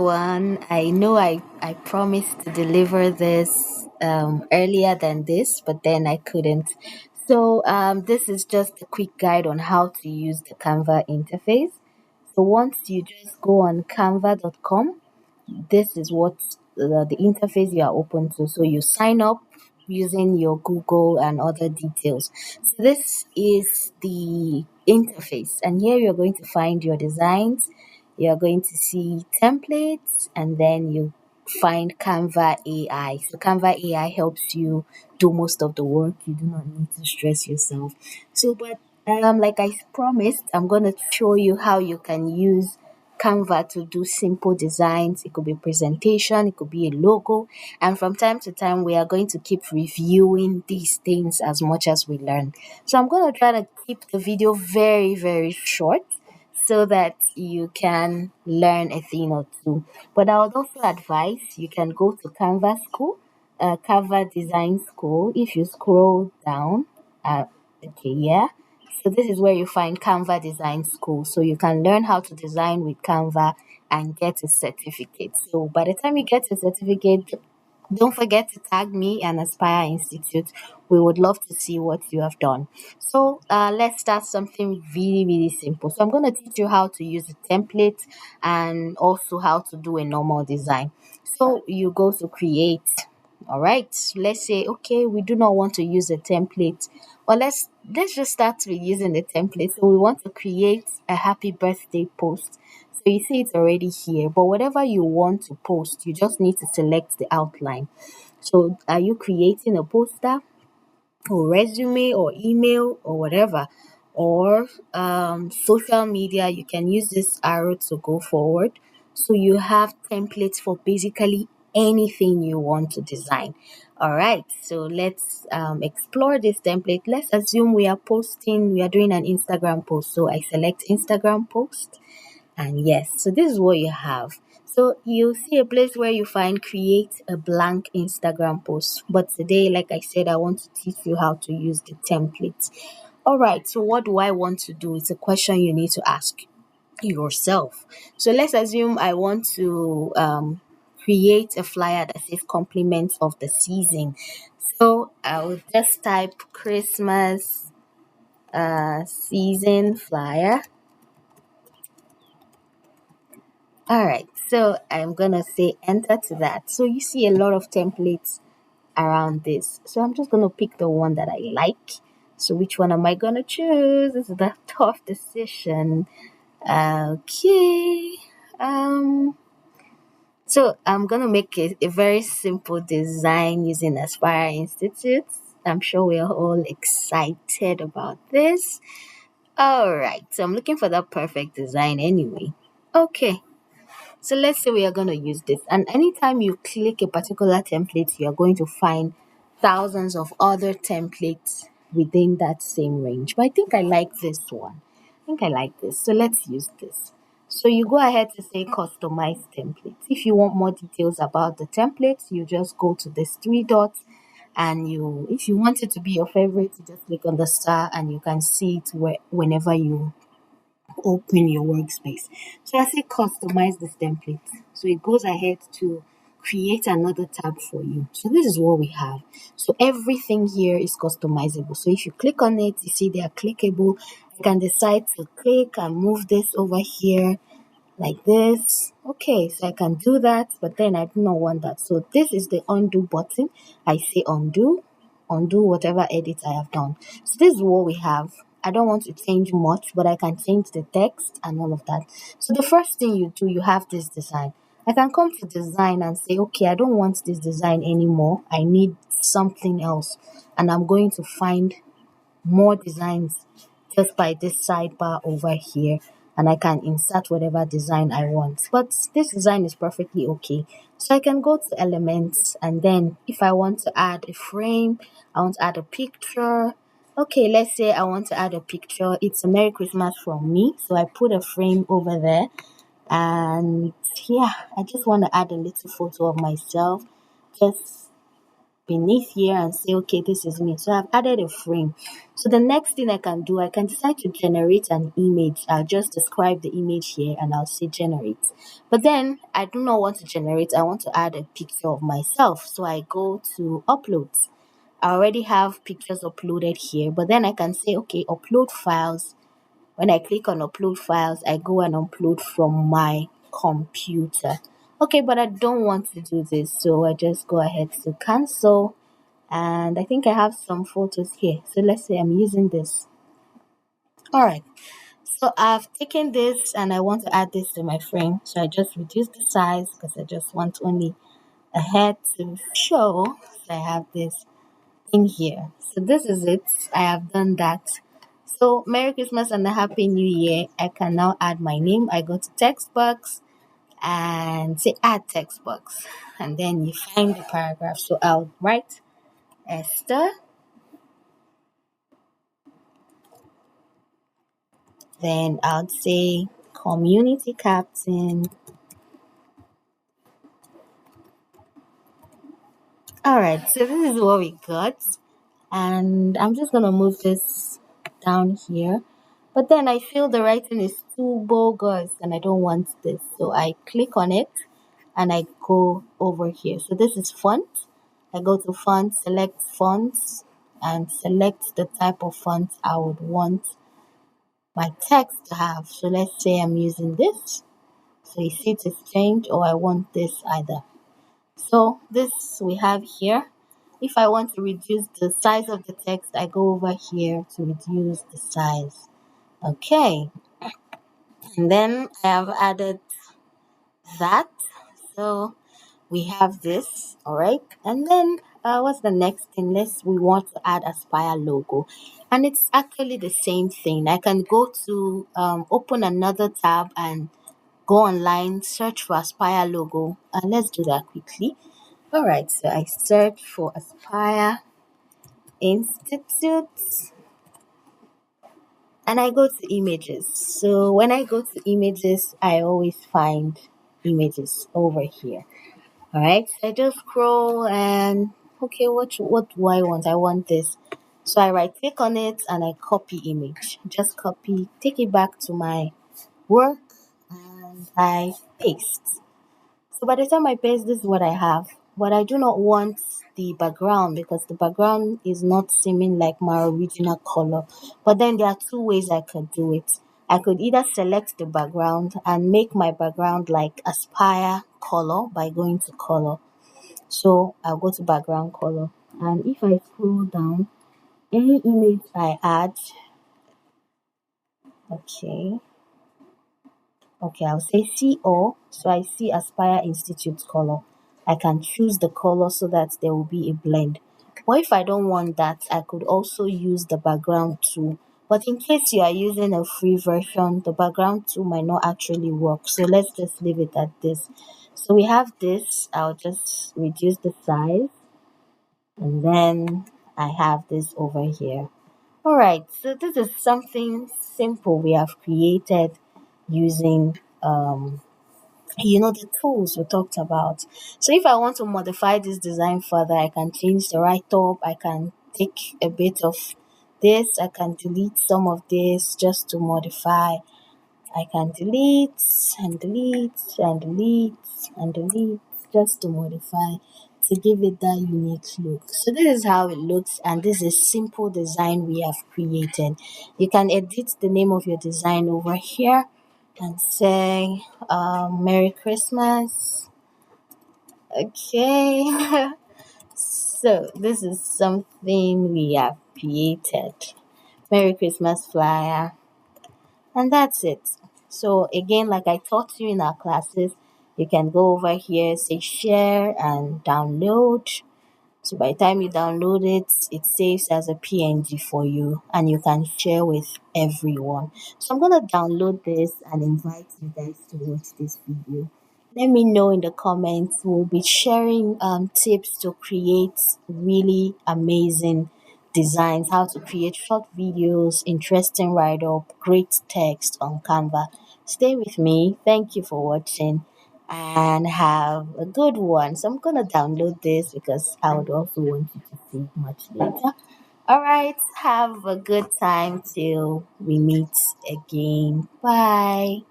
everyone. I know I promised to deliver this earlier than this, but then I couldn't. This is just a quick guide on how to use the Canva interface. So, once you just go on canva.com, this is what the interface you are open to. So you sign up using your Google and other details. So this is the interface, and here you're going to find your designs. You're going to see templates, and then you find Canva AI. So Canva AI helps you do most of the work. You do not need to stress yourself. Like I promised, I'm gonna show you how you can use Canva to do simple designs. It could be presentation, it could be a logo, and from time to time we are going to keep reviewing these things as much as we learn. So I'm going to try to keep the video very, very short so that you can learn a thing or two. But I would also advise you can go to Canva School, Canva Design School. If you scroll down, uh, okay, yeah. So this is where you find Canva Design School. So you can learn how to design with Canva and get a certificate. So by the time you get a certificate, don't forget to tag me and Aspire Institute. We would love to see what you have done. Let's start something really, really simple. So I'm going to teach you how to use a template and also how to do a normal design. So you go to create. All right. Let's say okay, we do not want to use a template. Or let's just start with using the template. So we want to create a happy birthday post. So you see it's already here, but whatever you want to post, you just need to select the outline. So are you creating a poster or resume or email or whatever? Or social media, you can use this arrow to go forward. So you have templates for basically anything you want to design. All right, so let's explore this template. Let's assume we are doing an Instagram post. So I select Instagram post, and yes, so this is what you have. So you see a place where you find create a blank Instagram post. But today, like I said, I want to teach you how to use the template. All right, so what do I want to do? It's a question you need to ask yourself. So let's assume I want to create a flyer that says compliments of the season. So I will just type Christmas season flyer. All right, so I'm gonna say enter to that. So you see a lot of templates around this. So I'm just gonna pick the one that I like. So which one am I gonna choose? This is the tough decision. Okay. Um. So I'm gonna make a very simple design using Aspire Institute. I'm sure we're all excited about this. All right. So I'm looking for that perfect design anyway. Okay. So let's say we are going to use this. And anytime you click a particular template, you are going to find thousands of other templates within that same range. But I think I like this one. I think I like this. So let's use this. So you go ahead to say customize templates. If you want more details about the templates, you just go to this three dots, and if you want it to be your favorite, you just click on the star and you can see it whenever you open your workspace. So I say customize this template. So it goes ahead to create another tab for you. So this is what we have. So everything here is customizable. So if you click on it, you see they are clickable. I can decide to click and move this over here like this. Okay, so I can do that, but then I do not want that. So this is the undo button. I say undo whatever edit I have done. So this is what we have. I don't want to change much, but I can change the text and all of that. So the first thing you do, you have this design. I can come to design and say, okay, I don't want this design anymore. I need something else. And I'm going to find more designs just by this sidebar over here, and I can insert whatever design I want. But this design is perfectly okay. So I can go to elements, and then if I want to add a frame, I want to add a picture. Okay, let's say I want to add a picture. It's a Merry Christmas from me. So I put a frame over there, and yeah, I just want to add a little photo of myself. Just beneath here and say, okay, this is me. So I've added a frame. So the next thing I can do, I can decide to generate an image. I'll just describe the image here and I'll say generate. But then I do not want to generate, I want to add a picture of myself. So I go to uploads. I already have pictures uploaded here, but then I can say, okay, upload files. When I click on upload files, I go and upload from my computer. Okay, but I don't want to do this, so I just go ahead to cancel. And I think I have some photos here. So let's say I'm using this. All right. So I've taken this and I want to add this to my frame. So I just reduce the size because I just want only a head to show. So I have this in here. So this is it. I have done that. So Merry Christmas and a Happy New Year. I can now add my name. I go to text box and say add text box. And then you find the paragraph. So I'll write Esther. Then I'll say community captain. Alright, so this is what we got. And I'm just gonna move this down here. But then I feel the writing is too bogus and I don't want this. So I click on it and I go over here. So this is font. I go to font, select fonts, and select the type of font I would want my text to have. So let's say I'm using this. So you see it is changed or I want this either. So this we have here. If I want to reduce the size of the text, I go over here to reduce the size. Okay, and then I have added that. So we have this, all right. And then what's the next thing? We want to add Aspire logo, and it's actually the same thing. I can go to open another tab and go online, search for Aspire logo, and let's do that quickly. All right, so I search for Aspire Institute and I go to images. So when I go to images, I always find images over here. All right, so I just scroll and okay, what do I want? I want this. So I right click on it and I copy image. Just copy, take it back to my work and I paste. So by the time I paste, this is what I have. But I do not want the background because the background is not seeming like my original color. But then there are two ways I could do it. I could either select the background and make my background like Aspire color by going to color. So I'll go to background color. And if I scroll down, any image I add, okay, okay, I'll say CO. So I see Aspire Institute color. I can choose the color so that there will be a blend. Or if I don't want that, I could also use the background tool. But in case you are using a free version, the background tool might not actually work. So let's just leave it at this. So we have this. I'll just reduce the size. And then I have this over here. All right, so this is something simple we have created using the tools we talked about. So if I want to modify this design further, I can change the write up, I can take a bit of this, I can delete some of this just to modify. I can delete and delete and delete and delete just to modify to give it that unique look. So this is how it looks and this is simple design we have created. You can edit the name of your design over here and say Merry Christmas. Okay. So this is something we have created. Merry Christmas flyer. And that's it. So again, like I taught you in our classes, you can go over here, say share and download. So by the time you download it, it saves as a PNG for you and you can share with everyone. So I'm gonna download this and invite you guys to watch this video. Let me know in the comments. We'll be sharing tips to create really amazing designs, how to create short videos, interesting write up, great text on Canva. Stay with me. Thank you for watching and have a good one. So I'm gonna download this because I would also want you to save much later. All right, have a good time till we meet again. Bye.